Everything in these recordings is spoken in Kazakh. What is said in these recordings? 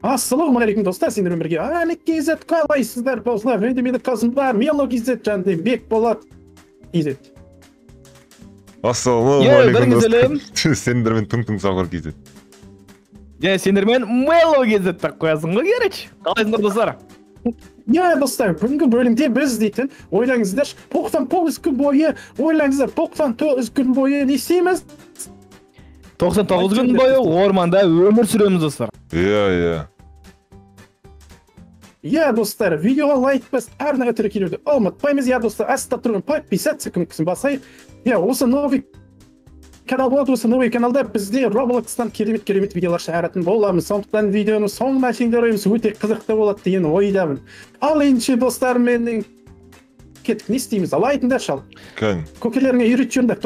Ассалаумағалейкум достар, сендермен бірге Алик KZ қалайсыздар болсылар? Енді менің қасымда Мело KZ және Бекболат KZ. Ассалаумағалейкум достар. Сендермен Түң Сағыр KZ. Сендермен Мело KZ так қоясың ғой, короче. Қалайсыңдар достар? Достар, бүгінгі бөлімде біз дейтін ойлаңыздар 99 күн бойы, ойлаңыздар 99 күн бойы не істейміз? 99 күн бойы орманда өмір сүреміз достар. Достар, видеоға лайк басып, әрі өтірі келуді ұмытпаймыз. Достар, астта тұрған подписаться күнкісін басайық. Осы новый канал болады, осы новый каналда бізде Roblox'тан керемет видеолар шығаратын боламыз. Сондықтан видеоны соңына шейін көреміз, өте қызықты болады деген ойдамын. Ал енді достар, менің кеттік, не істейміз? Ал айтыңдар шал. Көкелеріңе үйрет жүріңдер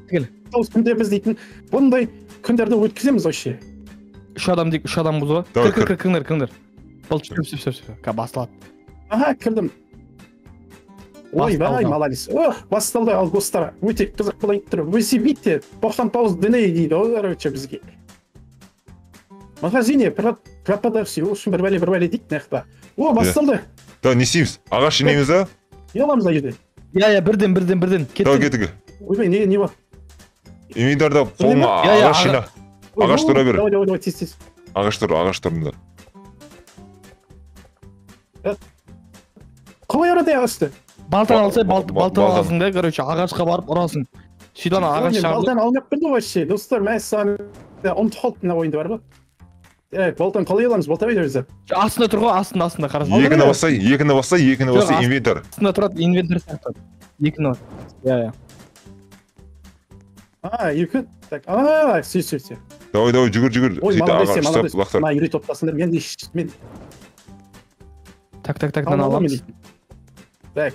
99 күнде біз дейтін бұндай күндерді өткіземіз вообще. Үш адам бұзы ба? Кіріңдер. Басталады. Кірдім. Ойбай, молодец. Басталды, ал достар, өте қызық болайын тұрып. Өсе битте, 99 діней дейді, олар өтше бізге. Магазине, пропадавси, олшын бір бәле дейді, нәқпа. Басталды. Не істейміз? Ағаш жинаймыз да? Аламыз да еді. Бірден. Кеттік. Ойбай, не бар? Емейдарда қолыма ағаш жина. Ағаш тұра бер. Давай, тез. Ағаш тұрында. Қалай арады ағашты? Балтан аласың да, короче, ағашқа барып ұрасың. Сөйтіп ағаш шығарды. Балтан алмап білді вообще. Достар, мәз саны ұмытып қалды мына ойында бар ба? Балтан қалай аламыз? Балта бейді өзі. Астында тұр ғой, астында қарасың. Екіні бассай, инвентар. Астында тұрады, инвентар сияқты. Екіні бар. Екі. Так, сүй. Давай, жүгір. Ой, молодец. Ма, үйрет топтасыңдар, мен. Так, мынаны аламыз. Так.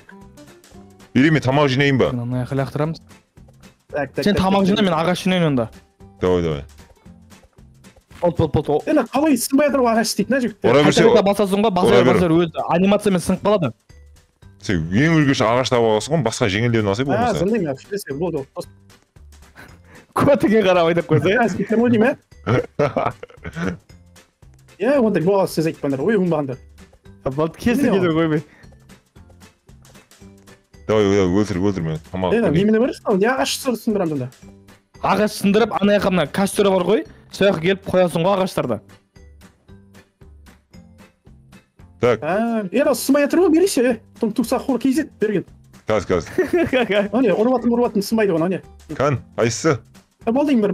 Үйреме, тамақ жинайын ба? Мынаны аяққа лақтырамыз. Сен тамақ жина, мен ағаш жинайын онда. Давай. Бол. Қалай сынбай тұрып ағаш істейді, на жігіттер? Қайта басасың ғой, басар өзі анимациямен сынып қалады. Сен ең үлгіш ағаш таба аласың ғой, басқа жеңілдеуін алсай болмаса. Зындайым, әпшілесе, болды. Көтіген қарап айдап қойса. Әскеттер ой дейм, ондай болға сөз айтпаңдар, ой ұмбағандар. Кесі қоймай. Давай, өлтір мен. Немені барысың, не ағаш сындырамды да? Ағаш сындырып, ана яқымна костюрі бар ғой, сояққа келіп қоясың ғой ағаштарды. Так. Сымай атыр ғой, берейші, тұмсаққор кезет берген. Каз. Ұрватын сымайды ғой, Қан, айсысы? Болдың бір.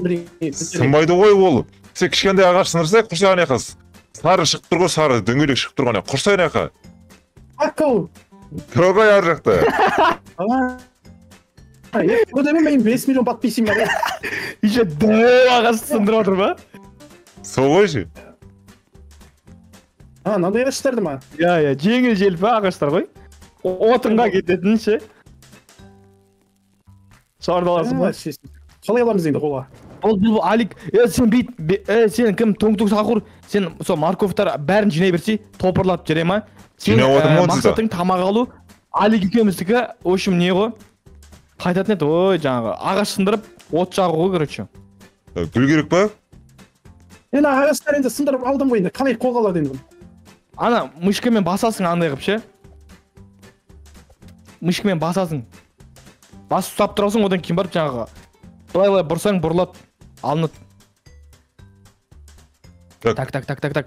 Сымайды ғой ол. Сен кішкенде ағаш сындырсай, құрсай ана яқа. Сары шығып тұр ғой, сары, дөңгелек шығып тұрған. Құрсай ана яқа. Ақыл. Тұрғай ар жақта. Одан мен 5 миллион подписчик бар. Еще дәу ағаш сындырып отыр ба? Сол ғой ше. Мынандай ағаштарды ма? Жеңіл желпі ағаштар ғой. Отынға кететін ше. Шарды аласың ба? Қалай аламыз енді қолға? Бұл Алик, сен бейт, сен кім Түң Сағыр, сен сол морковтар бәрін жинай берсей, топырлап жүре ма? Сен мақсатың тамақ алу, Алик екеуміздікі, өшім не ғой? Қайтатын еді, жаңағы, ағаш сындырып, от жағу ғой, короче. Гүл керек па? Ағаштар енді сындырып алдым ғой енді, қалай қолға алады енді? Ана, мышкамен басасың андай қып ше? Мышкамен басасың. Бас ұстап тұрасың, одан кейін барып жаңағы. Былай бұрсаң бұрылады, алынады. Так.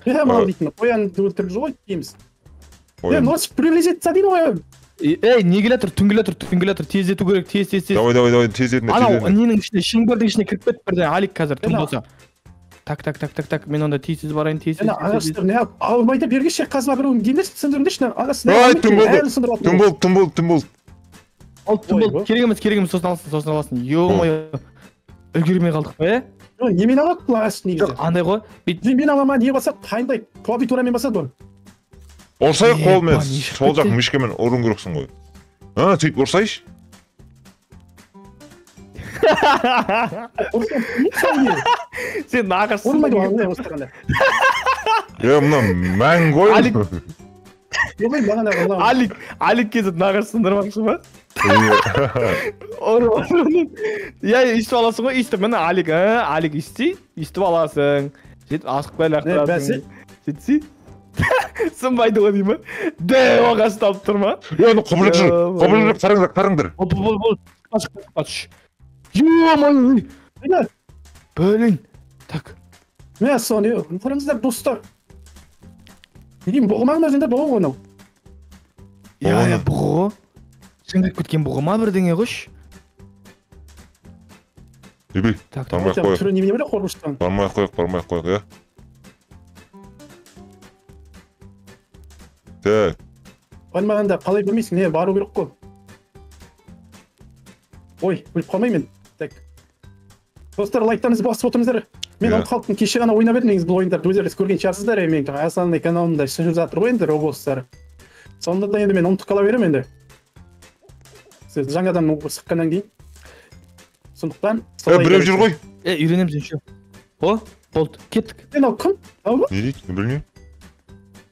Мынау дейтін, қоянды өлтіріп жол дейміз. Носып приблизиться дейді ғой. Не келетір, түнгілетір, тездету керек, тез. Давай, тездетіне. Анау, ненің ішіне, шеңбердің ішіне кіріп кетіп бірден, Алик қазір түн болса. Так, мен онда тез барайын, тез. Ағаштар, не алмайды бергеше қазма бір өң деймдеш, сындырындешіне, Түн бол. Керек емес, сосын аласың. Ё-мойо, үлгермей қалдық па, Немен алады бұл ағаш негізі? Андай ғой. Мен алама не басады, қайындай, клавиатурамен басады ол. Ұрсай қолмен, сол жақ мышкамен ұрын көріксің ғой. Сөйтіп ұрсайш? Сен ағаш сындырмайды. Мұна мәң ғой. Алик кезіп ағаш сындырмақшы ба? Өйстіп аласың ғой, өйстіп, міне Алик өйстіп аласың. сөйтіп асықпай бәсе. лақтырасың сөйтсе сынбайды ғой дей ма дәу ағасын алып тұр ма оны құбылып қараңдар бол ё-моё блин так Мә соны қараңыздар достар. Неден бұғымағын өзінде бұғы ғой. иә бұғы шыңғырып кеткен бұғы ма бірдеңе қойшы Ебей, бармай ақ қойық. Түрі немене бәрі қорғыштан. Бармай ақ қойық, иә. Так. Бармағанда қалай білмейсің, не бару керек қой. Ой, біліп қалмай мен. Так. Достар, лайктарыңызды басып отырыңыздар. Мен ол халықтың кеше ғана ойнап едім, негізі бұл ойындарды өздеріңіз көрген шығарсыздар. Мен Асанның каналында шығып жатыр ғой енді Роблокстар. Сонда да енді мен ұмытып қала беремін енді. Сіз жаңадан шыққаннан кейін. Сондықтан Біреу жүр ғой. Үйренеміз еще. О, болды, кеттік. Мен ал кім? Не дейді? Білмеймін.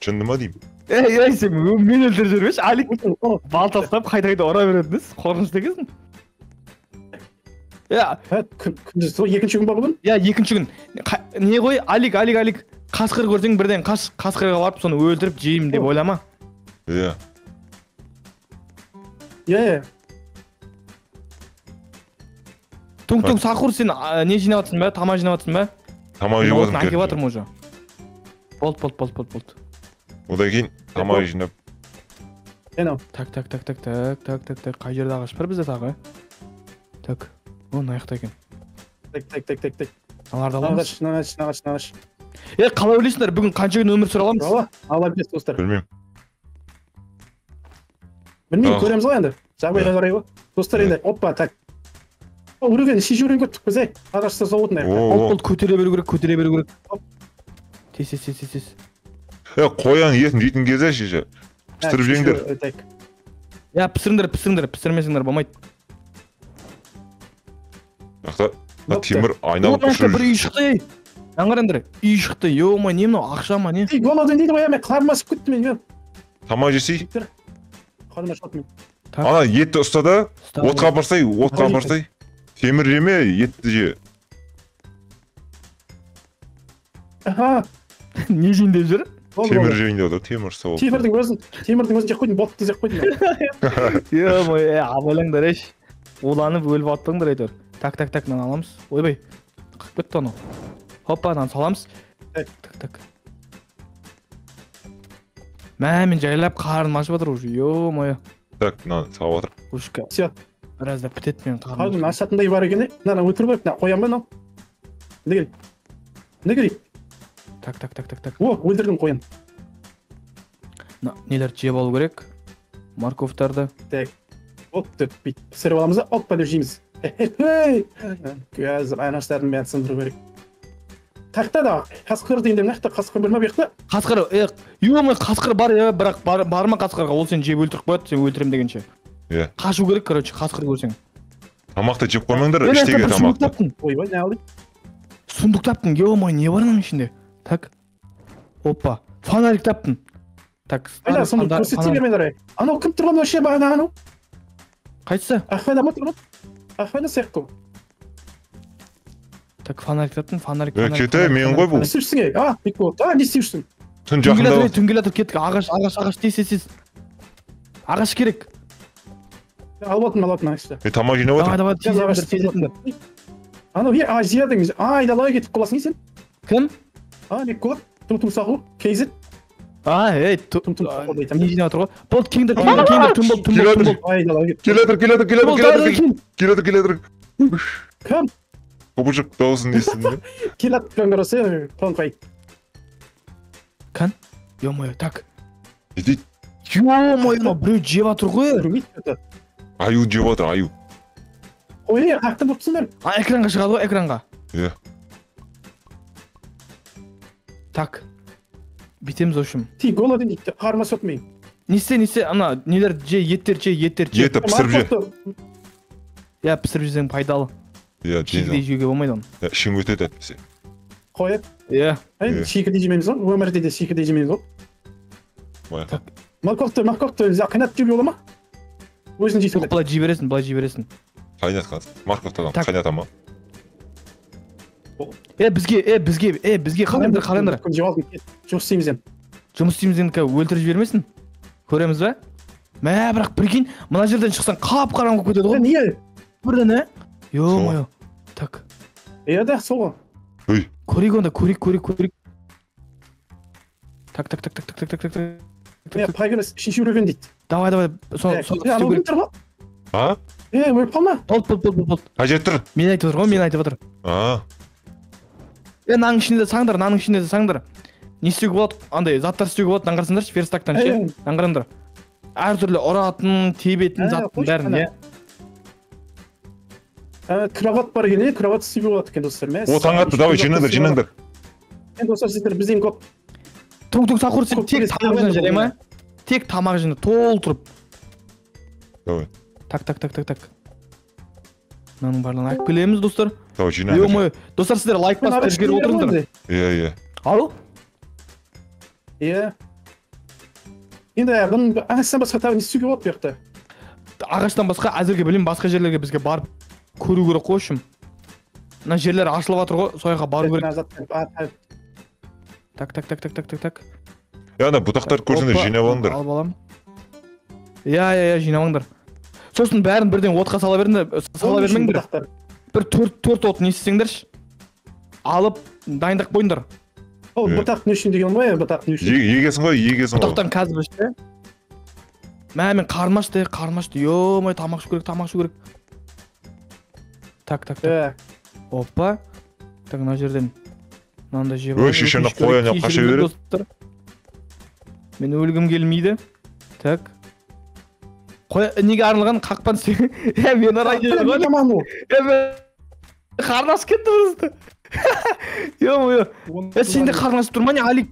Шынды ма деймін? Сен мен өлтіріп жүрмеші, Алик балта ұстап қайта ұра бередіңіз, қорқынышты екенсің. Күндіз екінші күн ба бүгін? Екінші күн. Не ғой, Алик, қасқыр көрсең бірден қасқырға барып соны өлтіріп жеймін деп ойлама. Иә. Туң Сақур, сен не жинап жатсың ба? Тама жинап жатсың ба? Тама жинап жатырмын. Әкеп жатырмын уже. Болды. Одан кейін тама жинап. Так. Қай жерде ағаш бар бізде тағы? Так. О, наяқта екен. Так. Аларды аламыз. Нағаш. Қалай ойлайсыңдар, бүгін қанша күн өмір сүре аламыз? Ала білесіз достар. Білмеймін, көреміз ғой енді. Жағдайға қарай ғой. Достар енді, оппа, так. Үрген, шешеурен көттік біз, ағашты зауытын Ол көтере беру керек. Тез. Қоян етін жейтін кезде шеше. Пістіріп жеңдер. Пісірмесіңдер, болмайды. Жақта, темір айналып ұшырып. Бір үй шықты, аңғарыңдар, үй шықты, ё-ма, не мынау, ақша ма, не? Голоден дейді ғой, мен қарым асып кетті мен. Тама жесей. Қарым асып кетті мен. Ана етті ұстада, отқа барсай. Темір жеме, етті же. Не жейін деп жүр? Темір жейін деп отыр, темір сауыл. Темірдің өзін жек қойдың, ботты жек қойдың. Ё-мой, абайлаңдар еш. Уланып өліп аттыңдар әйтеуір. Так, мынаны аламыз. Ойбай, қып кетті анау. Хоппа, мынаны саламыз. Так. Мен жайлап қарным ашып жатыр уже, ё-мой. Так, мынаны салып отыр. Ушка. Все. Біразда бітет мен қарным. Қардың ашатындай бар екен, мынаны өлтіріп қойып, қоям ба мынау? Не керек? Так. О, өлтірдім қоян. Нелерді жеп алу керек. Морковтарды. Так. Оп, пісіріп аламыз да, оппа деп жейміз. Қазір анаштардың бәрін сындыру керек. Тақта да, қасқыр дейінде нақты қасқыр білмеп еқті? Қасқыр, қасқыр бар, бірақ барма қасқырға, ол сен жеп өлтіріп қояды, сен өлтірем дегенше. Қашу керек, короче, қасқыр көрсең. Тамақты жеп қоймаңдар, іштегі тамақты. Ойбай, не алдың? Сундук таптың, ё-мой, не бар аның ішінде? Так. Опа, фонарик таптың. Так, айда, сундук көрсетсе бермеңдер. Анау кім тұрған өше бағана анау? Қайсысы? Ахмеда ма тұрған? Ахмеда сияқты. Так, фонарик таптың, фонарик. Кете, мен ғой бұл. Не істеушісің, не істеушісің? Түн жақында. Түнгелатыр, кеттік, ағаш, тез. Ағаш керек. Алып ағашты. Тама жинап отыр. Анау, зиядың, айдалай кетіп қаласың сен? Кім? Не көп, Тұм Сақур, кейзет. Не жинап отыр ғой? Болды, кеңдір, түн бол. Келедір. Кім? Құбыжық дауысын естідің бе? Келат көңірісі, тоңқай. Кән? Ё-мой, так. Не дейді? Ё-мой, біреу жеп отыр ғой. Аю жеп отыр, аю. Ой, ақты бұпсыңдар. Экранға шығады ғой, экранға. Иә. Так. Битеміз ошым. Ти, голоден дейді, қарыма сөтмейін. Несе, ана, нелер еттер же. Еті пісіріп же. Пісіріп жесең пайдалы. Шикідей жеуге болмайды оны. Ішің өтеді әтпесе. Қойып. Шикідей жемейміз ғой, өмірде де шикідей жемейміз ғой. Морковты қайнатып жеуге бола ма? Өзің жейсің бе? Былай жей бересің. Қайнат қазір. Морковтадан қайната ма? бізге қараңдар. Жеп алдым. Жұмыс істейміз енді. Жұмыс істейміз енді өлтіріп жібермесін. Көреміз ба? Мә, бірақ прикинь, мына жерден шықсаң қап-қараңғы кетеді ғой. Не? Бірден, ә? Ё-моё. Так. Да, сол. Ой. Көрейік онда, көрейік. Так. Пайгамыз үшінші уровень дейді. Давай. Сол істеу керек. А? Болды. Қай жерде тұр? Мен айтып отыр. Наның ішінде саңдар. Не істеуге болады? Андай заттар істеуге болады, аңғарсыңдаршы, верстактан ше. Аңғарыңдар. Әртүрлі ұратын, тебетін заттың бәрін, иә. Кроват бар екен, кроват істеуге болады екен достар. О, таң атты, давай жинаңдар. Достар, сіздер бізден көп. Туң сақур, сен тек тамақ жіне жарай ма? Тек тамақ жіне, толтырып. Давай. Так. Мынаның барлығын айтып келеміз, достар. Давай, жинаңдар. Ё-моё, достар, сіздер лайк басып жіберіп отырыңдар. Иә. Ау? Иә. Енді бұның ағаштан басқа тағы не істеуге болады бұл жақта? Ағаштан басқа әзірге білем, басқа жерлерге бізге барып көру керек қой шым. Мына жерлер ашылып жатыр ғой, сояққа бару керек. Так. Яғни бұтақтарды көрсеңдер жинап алыңдар. Алып алам. Иә, жинап алыңдар. Сосын бәрін бірден отқа сала бермеңдер. Бір 4 от не істесеңдерші. Алып дайындап қойыңдар. Ол бұтақ не үшін деген ғой, бұтақ не үшін? Егесің ғой. Бұтақтан қазір іште. Мен қармашты. Ё-мой, тамақ ішу керек. Так. Опа. Так, мына жерден мынандай жеп. Ой, шешені қоян қаша береді. Мен өлгім келмейді. Так. Неге арылған қақпан істе. Мен арай келген. Қарнас кетті бұрысты. Ё-моё. Сен де қарнасып тұрма не, Алик?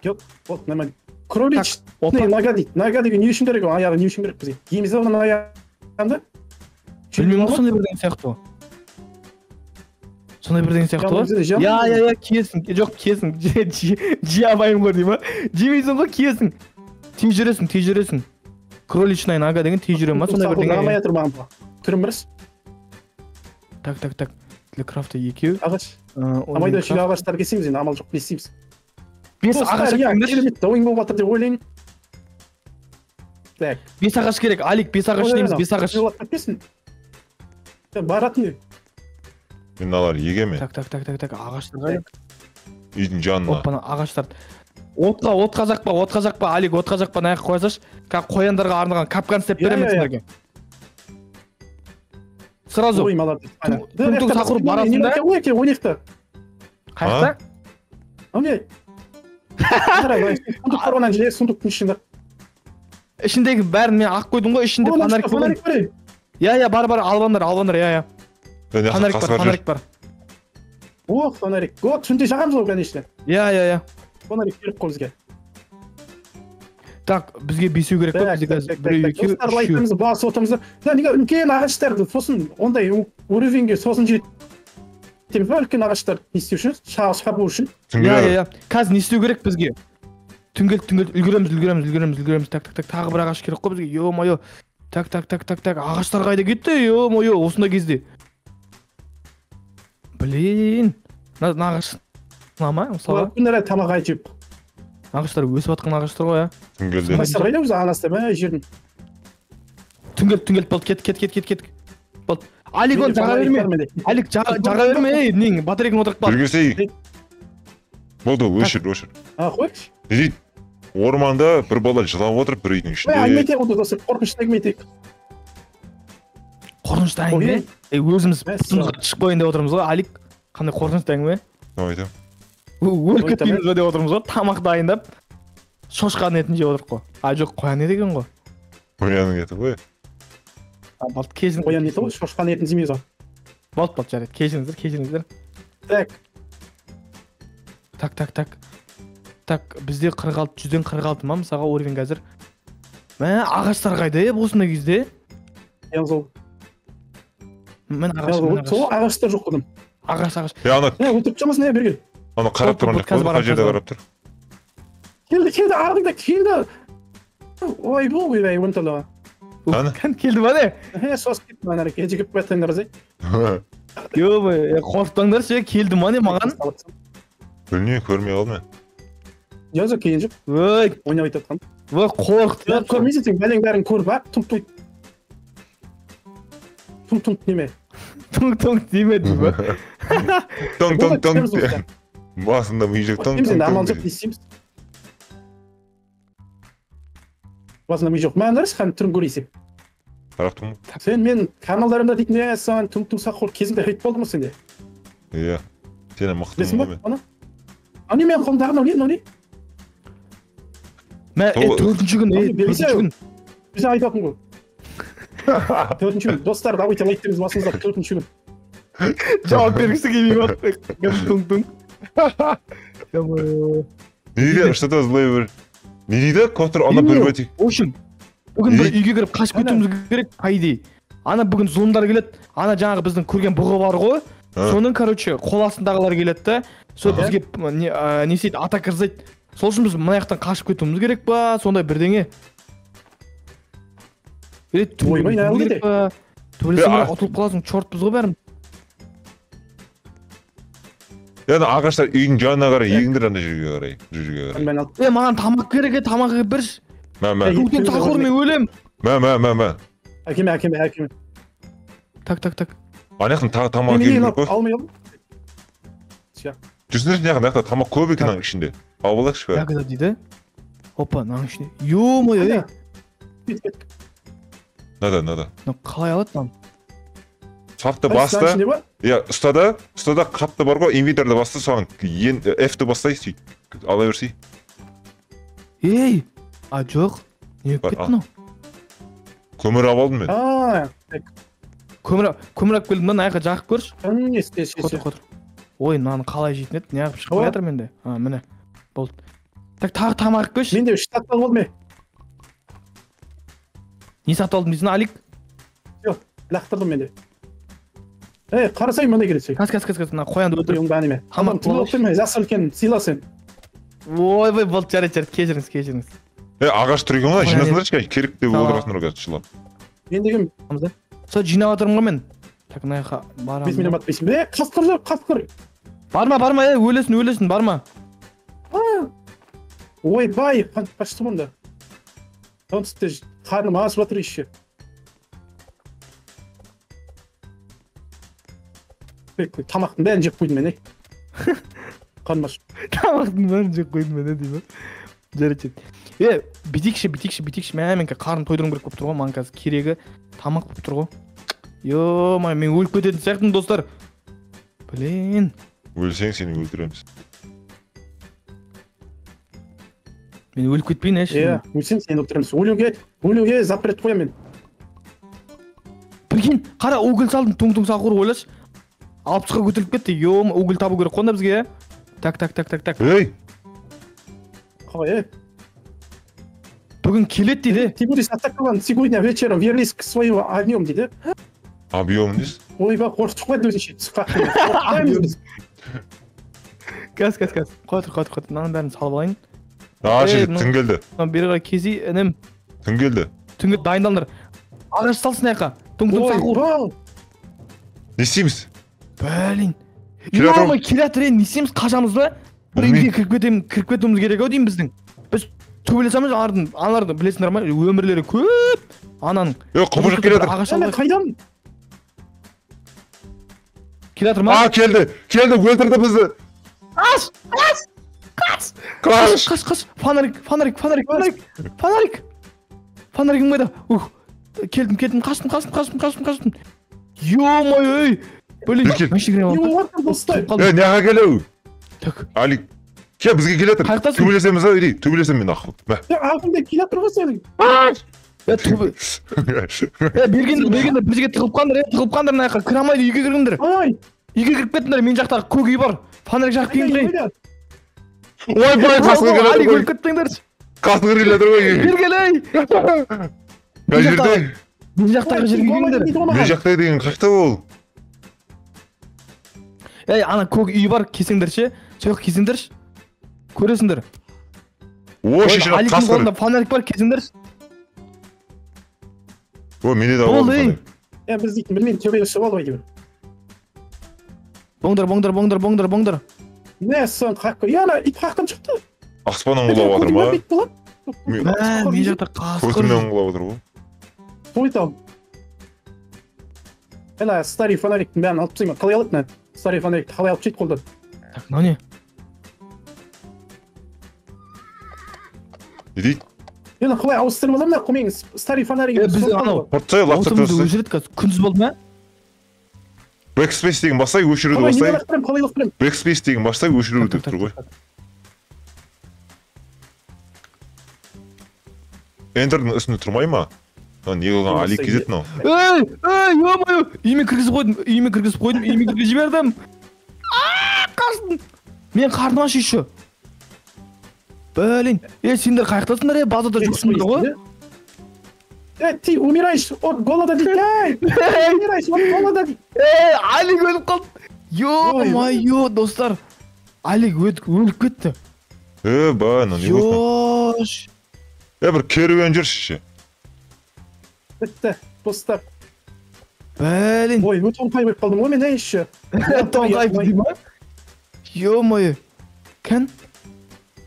Жоқ, вот, нормально. Кролич, нага дейді. Нага деген не үшін керек, аяғы не үшін керек бізге? Еміз де оның аяғында? Білмеймін, сондай бірден сияқты ғой. Я, киесің. Жоқ, киесің. Жия байым ғой дейма. Жемейсің ғой, киесің. Тей жүресің. Кроличная нага деген тей жүрем ма? Сондай бірден. Намай атыр маған бұл. Түрім біріз? Так. Для крафта екеу. Ағаш. Амайда үшігі ағаштар кесеміз, енді амал жоқ, не істейміз? 5 ағаш керемет, ойын болып жатыр деп ойлаймын. 5 ағаш керек, Алик, 5 ағаш дейміз, 5 ағаш. Баратын үй. Мен алар еге ме? Так, ағаштар қайда? Үйдің жанына. Оппана, ағаштар. Отқа жақпа, Алик, отқа жақпа, наяқ қойсаш, қояндарға арналған капкан істеп беремін сіздерге. Сразу. Түнтің сақырып барасың да? Ойнекті. Қайықта? Оне. Сұндық тұрғанан желе, сұндықтың ішінде. Ішіндегі бәрін мен ақ қойдым ғой, ішінде фонарик бар. Я, бар, албандар, я. Фонарик бар. О, фонарик. О, түнде жағамыз ғой, конечно. Я. Фонарик керек қой бізге. Так, бізге бесеу керек қой, бізге қазір біреу екеу, үшеу. Лайтымызды басып отырмызды. Неге үлкен ағаштарды, сосын ондай уровеньге сосын жетеміз ба, үлкен ағаштар не істеу үшін, шабу үшін. Я. Қазір не істеу керек бізге? Түнгелт, үлгіреміз. Так, тағы бір ағаш керек қой бізге, ё-моё. Так, ағаштар қайда кетті, ё-моё, осындай кезде. Блин, ағаш сынама, мысалға. Күнлері тамақ айтып. Ағаштар өсіп атқан ағаштар ғой, ә? Түнгелде. Ағаштар қайда өзі анасы ба, жердің. Түнгелт болды, кет. Болды. Алик, оны жаға берме. Алик, жаға берме, нең, батарейкін отырып бақ. Жүргесей. Болды, өшір. Қойшы. Дейді, орманда бір бала жылап отырып, бір үйдің ішінде. Әңгімете болды, достар, қорқынышты әңгіметейік. Қорқынышты әңгіме? Өзіміз пұтымызға шығып қойын деп отырмыз ғой, Алик. Қандай қорқынышты әңгіме? Айтам. Өліп кетпейміз ғой деп отырмыз ғой, тамақ дайындап шошқаның етін жеп отырып қой. Жоқ, қоян ет екен ғой. Қоянның еті ғой. Болды, кешіңіздер. Қоян еті ғой, шошқаның етін жемейміз ғой. Болды, жарайды, кешіңіздер. Так, бізде 100-ден 46 ма, мысалға уровень қазір. Ағаштар қайда осындай кезде? Языл. Мен ағаш. Сол ағаштар жоқ қойдым. Ағаш. Өтіп тұрмыз не берген? Аны қарап тұрған жоқ, қай жерде қарап тұр? Келді, ағыңда келді. Ой, бұл ойбай, өңтілі. Келді ба не? Сос кетті мәнәрек, ежігіп бәттіңдер зай. Ё-моё, қорықпаңдаршы, келдім ане маған. Білмеймін, көрмей қалдым. Жаза кейін жоқ. Ой, Ойнап айтатқан. қорықты. Көрмейсің сен бәлең бәрін көріп ап, тұмп неме. Тұң демеді ме? Тоң. Басында ми жоқ, тоң. Сен амал жоқ дейсіз. Басында ми жоқ. Мәніріс қан түрін көрейсің. Тарақтың ба? Сен мен каналдарымда дейтін саған тұң саққор кезінде хейт болды ма сенде? Иә. Сені мықты Білесің ба? Ана? Ане мен қолымдағы не? Мә, төртінші күн. Біз айтатын ғой. Төртінші күн. Достар, давайте лайктеріңіз басыңызда. Төртінші күн. Жауап бергісі келмей ма? Не дейді? Что-то злой бір. Не дейді? Коттыр ана бір бәтек. В общем, бүгін бір үйге кіріп қашып кетуіміз керек, пайдей. Ана бүгін зұлымдар келеді. Ана жаңағы біздің көрген бұғы бар ғой. Соның, короче, қол астындағылар келеді да. Сол бізге не істейді, атак жасайды. Сол үшін біз мына жақтан қашып кетуіміз керек па, сондай бірдеңе. Ойбай, әлі де. Төбелесің ұтылып қаласың, чортпыз ғой бәрін. Yani ağaçlar үйдің жанына қарай, егіңдер ана жүрге қарай. Маған тамақ керек, тамақ бір. Мә. Көктен сақыр мен өлем. Мә. Әкеме. Так. Анаяқтың тамақ келіп қой. Алмай алдым. Жүрсіңдер неяқта тамақ көп екен аның ішінде. Албалақшы бәрі. Ягода дейді. Опа, аның ішінде. Ё-моё. Нада. Қалай алады там? Сапты басты. Иә, ұстада қатты бар ғой, инвентарьда басты, соған F-ті бастай сүй. Ала берсей. Ей, жоқ. Не кетті мынау? Көмір алып алдым мен. Көмір алып келдім ба, аяққа жақып көрші. Қотыр. Ой, мынаны қалай жейтін еді? Не қылып шығып жатыр менде? Міне. Болды. Так, тағы тамақ көрші. Менде 3 сатып болды ме? Не сатып алдым дейсің, Алик? Жоқ, лақтырдым менде. Қарасай мындай келеді. Кас, мына қоянды өлтіріп. Бәніме. Тамақ тіліп өтірме, жасы үлкен сыйла сен. Ойбай, болды, жарайды, кешіріңіз. Ағаш тұр екен ғой, жинасыңдар керек деп отырасыңдар ғой жылап. Мен деген сол жинап отырмын ғой мен. Так, мына жаққа барамын. 5 миллион бат 5. Қасқыр. Барма, өлесің, барма. Ойбай, қашты мұнда. Сонсызды қарным асып жатыр еще. Тамақтың бәрін жеп қойдым мен, Қанмаш. Тамақтың бәрін жеп қойдым мен, деймін. Жарайды. Битикші, мен қарным тойдырым керек болып тұр ғой, маған қазір керегі тамақ болып тұр ғой. Ё-май, мен өліп кететін сияқтымын, достар. Блин. Өлсең сені өлтіреміз. Мен өліп кетпейін, өлсең сені өлтіреміз. Өлуге запрет қоям мен. Прикинь, қара, угіл салдым, тұң сақыр ойлаш. 60-ға көтіліп кетті, угіл табу керек қонда бізге. Так. Ей! Қалай, Бүгін келет дейді. Ты будешь атакован сегодня вечером, вернись к своему огнем дейді. Объем дейсіз? Ойбай, қорқытып қойды өзінше. Кәс. Қойдыр. Мынаның бәрін салып алайын. Түн келді. Бері қарай кези, інім. Түн келді. Түнге дайындалыңдар. Ағаш салсын аяққа. Тұң сақыр. Не істейміз? Блин. Ё-май, келатыр, не істейміз, қашамыз ба? Бір үйге кіріп кетуіміз керек ау деймін біздің. Біз төбелесеміз, аналарды білесіңдер ма? Өмірлері көп. Ананың. Құбыжық келатыр. Қайдан? Келатыр ма? Келді, өлтірді бізді. Қаш. Фонарик. Фонаригім қайда? Келдім, қаштым. Ё-май, блин. Неға келеу? Алик, бізге келетір. Төбелесеміз ау, төбелесем мен ақыл. Ағымда келетір ғой сенің. Бергендер бізге тығылып мына жаққа кіре алмайды, үйге кіргендер. Үйге кіріп кеттіңдер, мен жақтағы көк үй бар. Фонарик жағып келейін. Ойбай, қасқыр келетір ғой. Алик өліп кеттіңдер. Қасқыр келетір ғой. Бергелей. Қай жерде? Мен жақтағы жерге келіңдер. Мен жақта деген қашта ол? Ана көк үй бар, кесіңдерші. Жоқ, кесіңдерші. Көресіңдер. Аликтің қолында фонарик бар, кесіңдерші. Менде де бар. Біз дейтін білмеймін, төбеге шығып алып айтып. Боңдар. Ne sen hakka? Yana ip hakkım çıktı. Аспаннан құлап жатыр ма? Bit bulan. Мен Мен жақта қасқыр. көтімнен құлап жатыр ғой. Ой там. Ela старый фонарик ben alıp çıkayım. Kalay alıp ne? Старый фонарик kalay alıp çıkıp koldan. Так, мынау не? Не дейді? Yana kalay ауыстырып аламын да қоймаңыз. Старый фонарик. Biz анау Портсай лаптопты отымызды тастай. өшіреді қазір. Күндіз болды ма? Backspace деген бастай, өшіруді бастай. Қалай лақтырам? Backspace деген бастай, өшіруді деп тұр ғой. Энтердің үстінде тұрмай ма? Не қылған Али кезет мынау. Ё-моё! Үйіме кіргізіп жібердім. Қашдым. Мен қарным аш еще. Блин, сендер қаяқтасыңдар, базада жүрсіңдер ғой? Ты умираешь от голода, дитя! Умираешь от голода. Алик өліп қалды. Ё-моё, достар. Алик өліп кетті. Ба, не болсын? Ёш. Бір керуен жүрші. Bitti. Dostlar. Блин. Ой, өте қайбып қалдым. О, мен не еще? Тоңғайып дей ма? Ё-моё. Кән?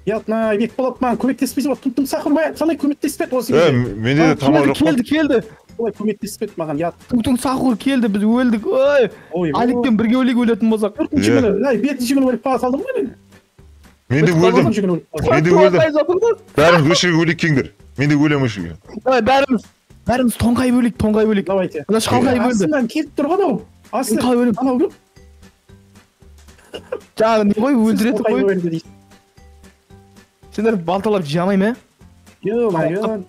Ятна, бек болып маған көмектеспейсің. Тұмтым сақырмай, қалай көмектеспеді осы кезде? Менде де тамақ жоқ. Келді. Қалай көмектеспеді маған, ят. Тұң сақыр келді, біз өлдік. Ой, Аликпен бірге өлетін болсақ. Төртінші күні, бетін жүгініп өліп қалдым ғой мен. Мен де өлдім. Бәріміз өшіге өлек кеңдер. Мен де өлем өшіге. Бәріміз тоңғайып өлік. Давайте. Мына шалғайып өлді. Астынан кетіп тұр ғой анау. Қалай өліп? Анау кім? Жаңағы не ғой, өлдіреді Қалай ғой. өлді дейсің? Сендер балталап жамай ма? Ё-моё.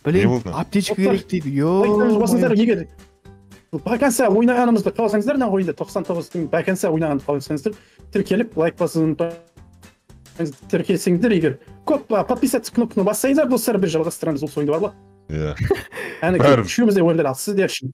Блин, аптечка керек дейді. Басыңыздар егер Баканса ойнағанымызды қаласаңыздар, мына ойында 99-тың Баканса ойнағанды қаласаңыздар, тіркеліп лайк басын тіркелсеңдер егер көп подписаться кнопканы бассаңыздар, достар бір жалғастырамыз осы ойынды бар ғой. Иә. Әне үшеуміз де ойындар ал, сіздер үшін.